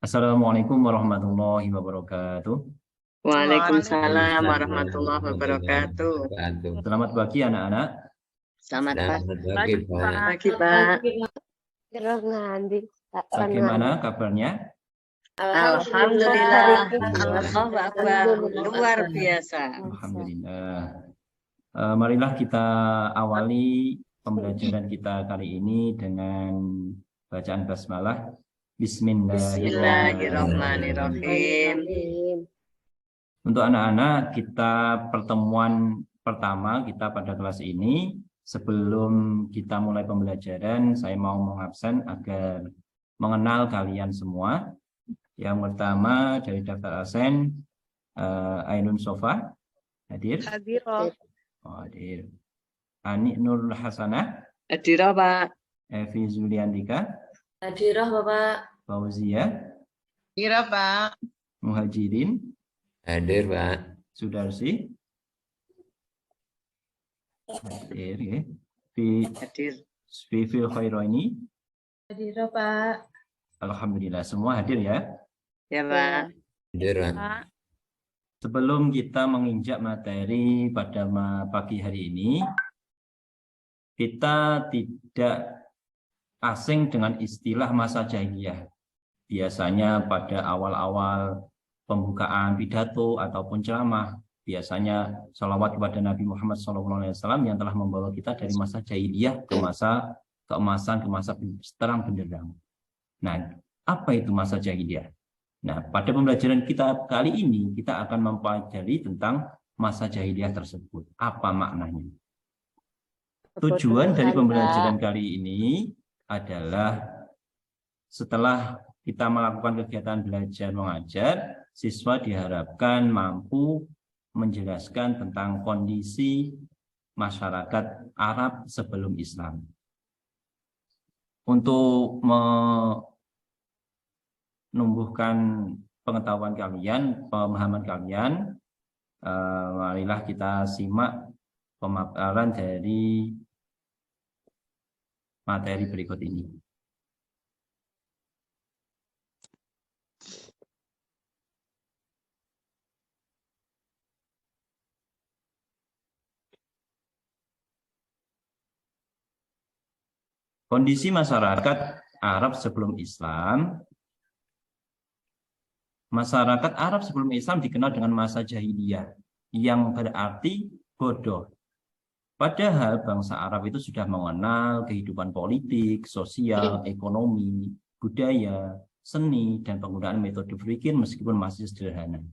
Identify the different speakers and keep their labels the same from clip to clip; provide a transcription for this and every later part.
Speaker 1: Assalamualaikum warahmatullahi wabarakatuh.
Speaker 2: Waalaikumsalam
Speaker 3: Waalaikumsalam
Speaker 2: warahmatullahi wabarakatuh.
Speaker 3: wabarakatuh.
Speaker 1: Selamat pagi anak-anak.
Speaker 2: Selamat
Speaker 3: Selamat pagi, Pak.
Speaker 2: pagi, Pak.
Speaker 1: Bagaimana kabarnya?
Speaker 2: Alhamdulillah. Allahu Akbar. Luar biasa.
Speaker 1: Alhamdulillah. Marilah kita awali pembelajaran kita kali ini dengan bacaan basmalah. Bismillahirrahmanirrahim.
Speaker 2: Bismillahirrahmanirrahim.
Speaker 1: Untuk anak-anak, kita pertemuan pertama kita pada kelas ini. Sebelum kita mulai pembelajaran, saya mau mengabsen agar mengenal kalian semua. Yang pertama dari daftar absen, Ainun Sofa hadir.
Speaker 4: Hadir.
Speaker 1: Oh, hadir. Ani Nur Hasanah,
Speaker 2: Hadirah, Pak.
Speaker 1: Evi Zuliantika,
Speaker 4: Hadirah, Bapak.
Speaker 1: Fauzia,
Speaker 3: Kira, Pak.
Speaker 1: Muhajirin,
Speaker 3: Hadir, Pak.
Speaker 1: Sudarsi, hadir ya.
Speaker 2: Hadir.
Speaker 1: Fil Khaironi,
Speaker 4: Hadirah, Pak.
Speaker 1: alhamdulillah semua hadir ya.
Speaker 2: Ya, Pak.
Speaker 3: Hadir, Pak.
Speaker 4: Pak.
Speaker 1: Sebelum kita menginjak materi pada pagi hari ini, kita tidak asing dengan istilah masa jahiliyah. Biasanya pada awal-awal pembukaan pidato ataupun ceramah, biasanya sholawat kepada Nabi Muhammad SAW yang telah membawa kita dari masa jahiliyah ke masa keemasan, ke masa terang benderang. Nah, apa itu masa jahiliyah? Nah, pada pembelajaran kita kali ini, kita akan mempelajari tentang masa jahiliyah tersebut. Apa maknanya? Tujuan dari pembelajaran kali ini adalah setelah kita melakukan kegiatan belajar mengajar, siswa diharapkan mampu menjelaskan tentang kondisi masyarakat Arab sebelum Islam. Untuk menumbuhkan pengetahuan kalian, pemahaman kalian, marilah kita simak pemaparan dari materi berikut ini. Kondisi masyarakat Arab sebelum Islam. Masyarakat Arab sebelum Islam dikenal dengan masa jahiliyah, yang berarti bodoh. Padahal bangsa Arab itu sudah mengenal kehidupan politik, sosial, ekonomi, budaya, seni, dan penggunaan metode berpikir meskipun masih sederhana.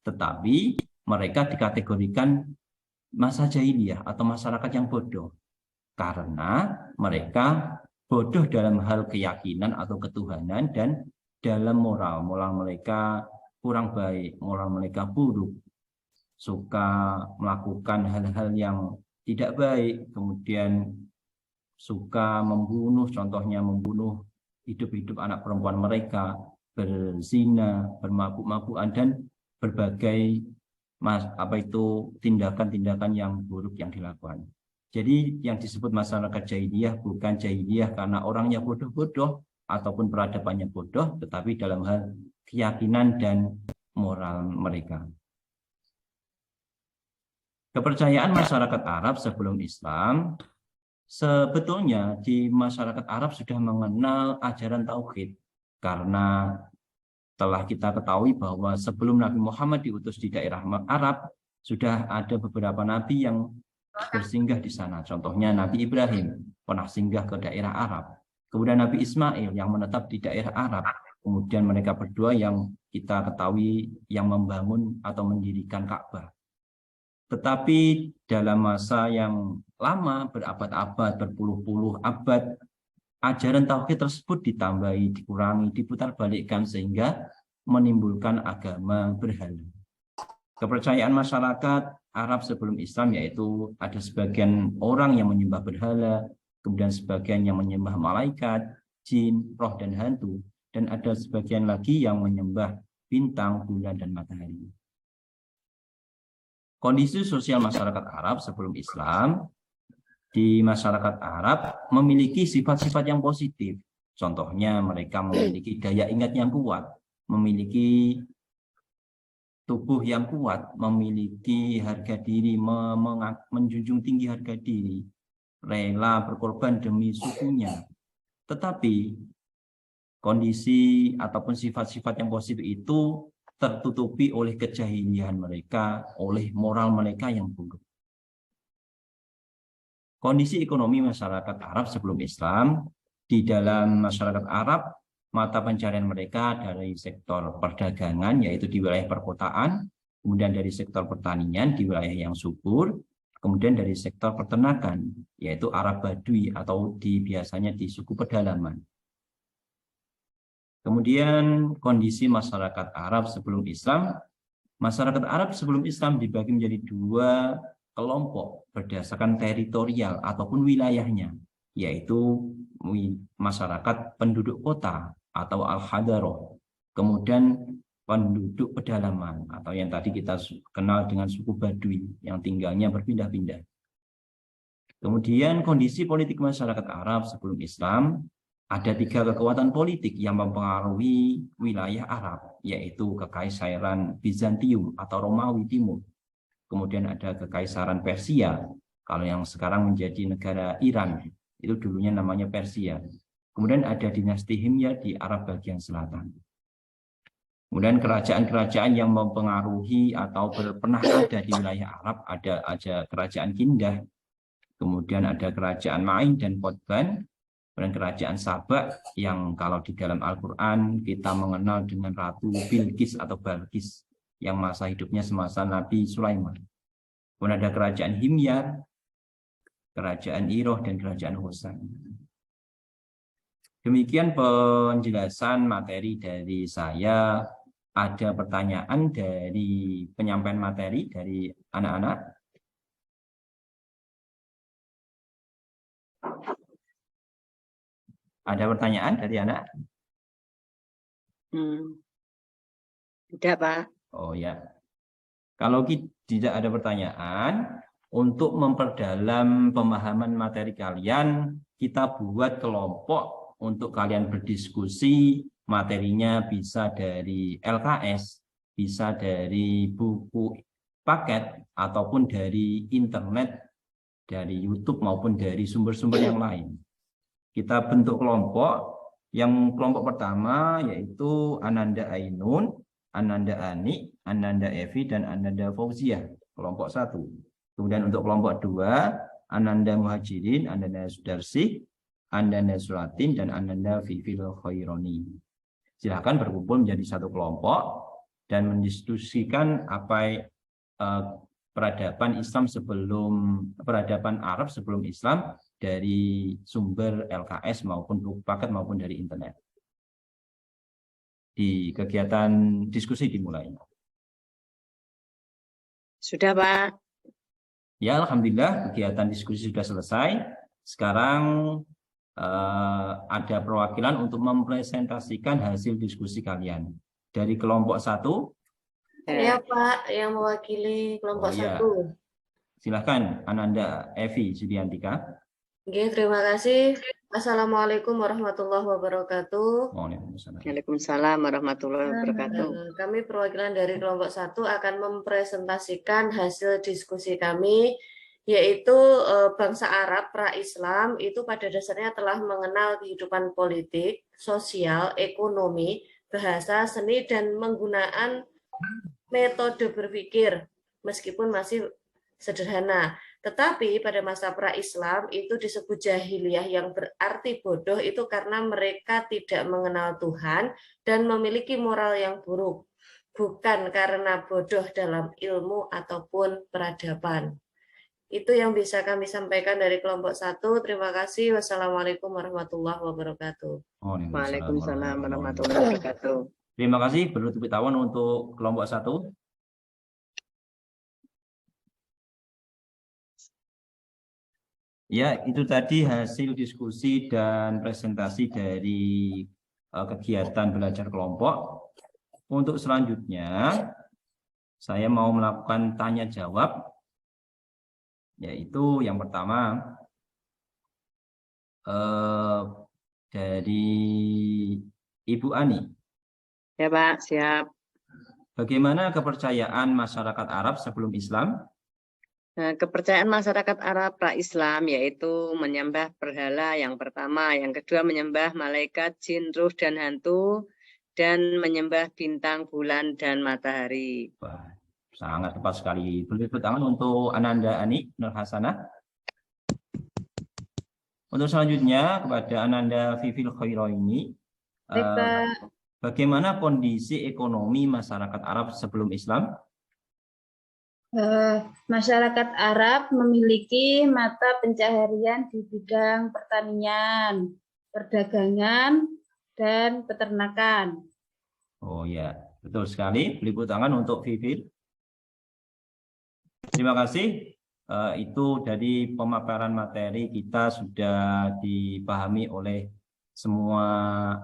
Speaker 1: Tetapi mereka dikategorikan masa jahiliyah atau masyarakat yang bodoh. Karena mereka bodoh dalam hal keyakinan atau ketuhanan dan dalam moral. Moral mereka kurang baik, moral mereka buruk. Suka melakukan hal-hal yang tidak baik, kemudian suka membunuh, contohnya membunuh hidup-hidup anak perempuan mereka, berzina, bermabuk-mabukan, dan berbagai tindakan-tindakan yang buruk yang dilakukan. Jadi yang disebut masyarakat jahiliyah bukan jahiliyah karena orangnya bodoh-bodoh ataupun peradabannya bodoh, tetapi dalam hal keyakinan dan moral mereka. Kepercayaan masyarakat Arab sebelum Islam, sebetulnya di masyarakat Arab sudah mengenal ajaran tauhid, karena telah kita ketahui bahwa sebelum Nabi Muhammad diutus di daerah Arab, sudah ada beberapa nabi yang bersinggah di sana. Contohnya Nabi Ibrahim pernah singgah ke daerah Arab. Kemudian Nabi Ismail yang menetap di daerah Arab. Kemudian mereka berdua yang kita ketahui yang membangun atau mendirikan Ka'bah. Tetapi dalam masa yang lama, berabad-abad, berpuluh-puluh abad, ajaran tauhid tersebut ditambahi, dikurangi, diputarbalikkan sehingga menimbulkan agama berhala. Kepercayaan masyarakat Arab sebelum Islam yaitu ada sebagian orang yang menyembah berhala, kemudian sebagian yang menyembah malaikat, jin, roh, dan hantu, dan ada sebagian lagi yang menyembah bintang, bulan, dan matahari. Kondisi sosial masyarakat Arab sebelum Islam, di masyarakat Arab memiliki sifat-sifat yang positif. Contohnya mereka memiliki daya ingat yang kuat, memiliki tubuh yang kuat, memiliki harga diri, menjunjung tinggi harga diri, rela berkorban demi sukunya. Tetapi kondisi ataupun sifat-sifat yang positif itu tertutupi oleh kejahilian mereka, oleh moral mereka yang buruk. Kondisi ekonomi masyarakat Arab sebelum Islam, di dalam masyarakat Arab, mata pencarian mereka dari sektor perdagangan, yaitu di wilayah perkotaan, kemudian dari sektor pertanian di wilayah yang subur, kemudian dari sektor peternakan, yaitu Arab Badui atau biasanya di suku pedalaman. Kemudian kondisi masyarakat Arab sebelum Islam. Masyarakat Arab sebelum Islam dibagi menjadi dua kelompok berdasarkan teritorial ataupun wilayahnya, yaitu masyarakat penduduk kota atau al-hadaroh, kemudian penduduk pedalaman atau yang tadi kita kenal dengan suku Badui yang tinggalnya berpindah-pindah. Kemudian kondisi politik masyarakat Arab sebelum Islam, ada 3 kekuatan politik yang mempengaruhi wilayah Arab, yaitu Kekaisaran Bizantium atau Romawi Timur. Kemudian ada Kekaisaran Persia, kalau yang sekarang menjadi negara Iran, itu dulunya namanya Persia. Kemudian ada dinasti Himyar di Arab bagian selatan. Kemudian kerajaan-kerajaan yang mempengaruhi atau pernah ada di wilayah Arab, ada kerajaan Kindah, kemudian ada kerajaan Ma'in dan Qotban, dan kerajaan Sabak yang kalau di dalam Al-Quran kita mengenal dengan Ratu Bilqis atau Balqis yang masa hidupnya semasa Nabi Sulaiman. Kemudian ada kerajaan Himyar, kerajaan Iroh, dan kerajaan Hosan. Demikian penjelasan materi dari saya. Ada pertanyaan dari penyampaian materi dari anak-anak? Ada pertanyaan dari anak?
Speaker 2: Tidak, Pak.
Speaker 1: Oh ya. Kalau tidak ada pertanyaan, untuk memperdalam pemahaman materi kalian, kita buat kelompok untuk kalian berdiskusi. Materinya bisa dari LKS, bisa dari buku paket, ataupun dari internet, dari YouTube maupun dari sumber-sumber yang lain. Kita bentuk kelompok. Yang kelompok pertama yaitu Ananda Ainun, Ananda Ani, Ananda Evi, dan Ananda Fauziah. Kelompok 1. Kemudian untuk kelompok 2, Ananda Muhajirin, Ananda Sudarsi, Ananda Suratin, dan Ananda Vivil Khaironi. Silakan berkumpul menjadi satu kelompok dan mendiskusikan apa peradaban Arab sebelum Islam dari sumber LKS maupun buku paket maupun dari internet. Di kegiatan diskusi dimulai.
Speaker 2: Sudah, Pak.
Speaker 1: Ya, alhamdulillah kegiatan diskusi sudah selesai. Sekarang ada perwakilan untuk mempresentasikan hasil diskusi kalian. Dari kelompok 1.
Speaker 4: Ya, Pak, yang mewakili kelompok 1.
Speaker 1: Silahkan, Ananda Evi Sudiantika.
Speaker 4: Oke, terima kasih. Assalamualaikum warahmatullahi wabarakatuh.
Speaker 2: Waalaikumsalam warahmatullahi wabarakatuh.
Speaker 4: Kami perwakilan dari kelompok 1 akan mempresentasikan hasil diskusi kami, yaitu bangsa Arab pra-Islam itu pada dasarnya telah mengenal kehidupan politik, sosial, ekonomi, bahasa, seni, dan menggunakan metode berpikir, meskipun masih sederhana. Tetapi pada masa pra-Islam itu disebut jahiliyah yang berarti bodoh itu karena mereka tidak mengenal Tuhan dan memiliki moral yang buruk, bukan karena bodoh dalam ilmu ataupun peradaban. Itu yang bisa kami sampaikan dari kelompok 1. Terima kasih. Wassalamualaikum warahmatullahi wabarakatuh.
Speaker 2: Waalaikumsalam warahmatullahi wabarakatuh.
Speaker 1: Terima kasih. Beri tepuk tangan untuk kelompok 1. Ya, itu tadi hasil diskusi dan presentasi dari kegiatan belajar kelompok. Untuk selanjutnya, saya mau melakukan tanya jawab, yaitu yang pertama dari Ibu Ani.
Speaker 2: Ya Pak, siap.
Speaker 1: Bagaimana kepercayaan masyarakat Arab sebelum Islam?
Speaker 2: Nah, kepercayaan masyarakat Arab pra-Islam yaitu menyembah berhala yang pertama, yang kedua menyembah malaikat, jin, ruh, dan hantu, dan menyembah bintang, bulan, dan matahari.
Speaker 1: Wah, sangat tepat sekali. Beri tepuk tangan untuk Ananda Ani Nur Hasanah. Untuk selanjutnya kepada Ananda Vivil Khairaini, bagaimana kondisi ekonomi masyarakat Arab sebelum Islam?
Speaker 5: Masyarakat Arab memiliki mata pencaharian di bidang pertanian, perdagangan, dan peternakan.
Speaker 1: Oh ya, betul sekali. Beri tepuk tangan untuk Vivil. Terima kasih. Itu dari pemaparan materi kita sudah dipahami oleh semua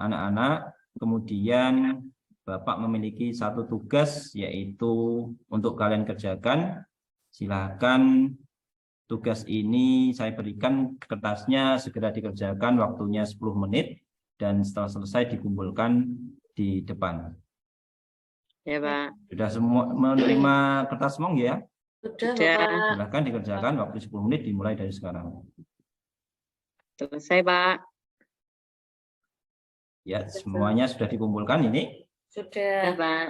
Speaker 1: anak-anak. Kemudian Bapak memiliki satu tugas, yaitu untuk kalian kerjakan. Silakan tugas ini saya berikan kertasnya, segera dikerjakan, waktunya 10 menit, dan setelah selesai dikumpulkan di depan.
Speaker 2: Ya Pak.
Speaker 1: Sudah semua menerima kertas mong ya?
Speaker 4: Sudah,
Speaker 2: Sudah.
Speaker 4: Bapak.
Speaker 1: Silakan dikerjakan, waktu 10 menit dimulai dari sekarang.
Speaker 2: Selesai Pak.
Speaker 1: Ya, semuanya sudah dikumpulkan ini.
Speaker 2: Ya
Speaker 4: Sudah.
Speaker 2: Pak.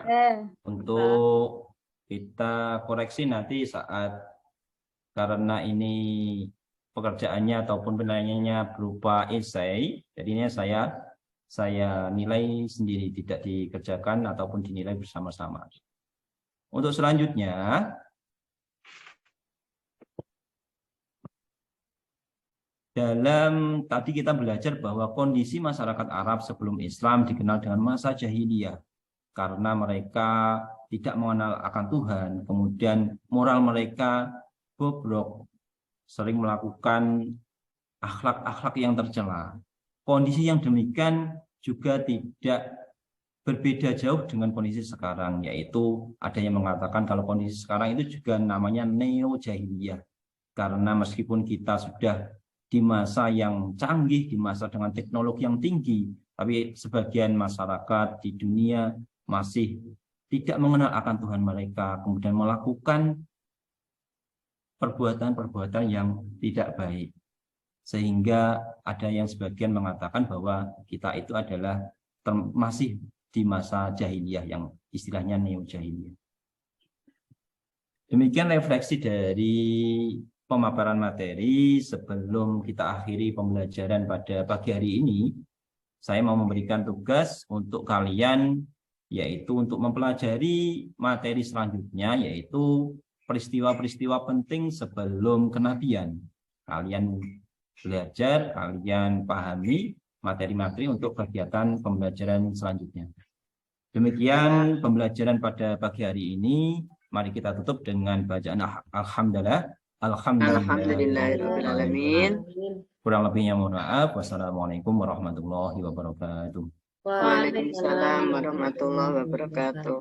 Speaker 1: Untuk kita koreksi nanti saat, karena ini pekerjaannya ataupun penilaiannya berupa esai, jadinya saya nilai sendiri, tidak dikerjakan ataupun dinilai bersama-sama. Untuk selanjutnya, dalam tadi kita belajar bahwa kondisi masyarakat Arab sebelum Islam dikenal dengan masa jahiliyah karena mereka tidak mengenal akan Tuhan, kemudian moral mereka bobrok, sering melakukan akhlak-akhlak yang tercela. Kondisi yang demikian juga tidak berbeda jauh dengan kondisi sekarang, yaitu ada yang mengatakan kalau kondisi sekarang itu juga namanya neo-jahiliyah. Karena meskipun kita sudah di masa yang canggih, di masa dengan teknologi yang tinggi, tapi sebagian masyarakat di dunia masih tidak mengenal akan Tuhan mereka, kemudian melakukan perbuatan-perbuatan yang tidak baik. Sehingga ada yang sebagian mengatakan bahwa kita itu adalah masih di masa jahiliyah, yang istilahnya neo-jahiliyah. Demikian refleksi dari pemaparan materi. Sebelum kita akhiri pembelajaran pada pagi hari ini, saya mau memberikan tugas untuk kalian, yaitu untuk mempelajari materi selanjutnya, yaitu peristiwa-peristiwa penting sebelum kenabian. Kalian belajar, kalian pahami materi-materi untuk kegiatan pembelajaran selanjutnya. Demikian pembelajaran pada pagi hari ini. Mari kita tutup dengan bacaan Alhamdulillah.
Speaker 2: Alhamdulillahirrahmanirrahim.
Speaker 1: Kurang lebihnya mohon maaf. Wassalamualaikum warahmatullahi wabarakatuh.
Speaker 2: Waalaikumsalam warahmatullahi wabarakatuh.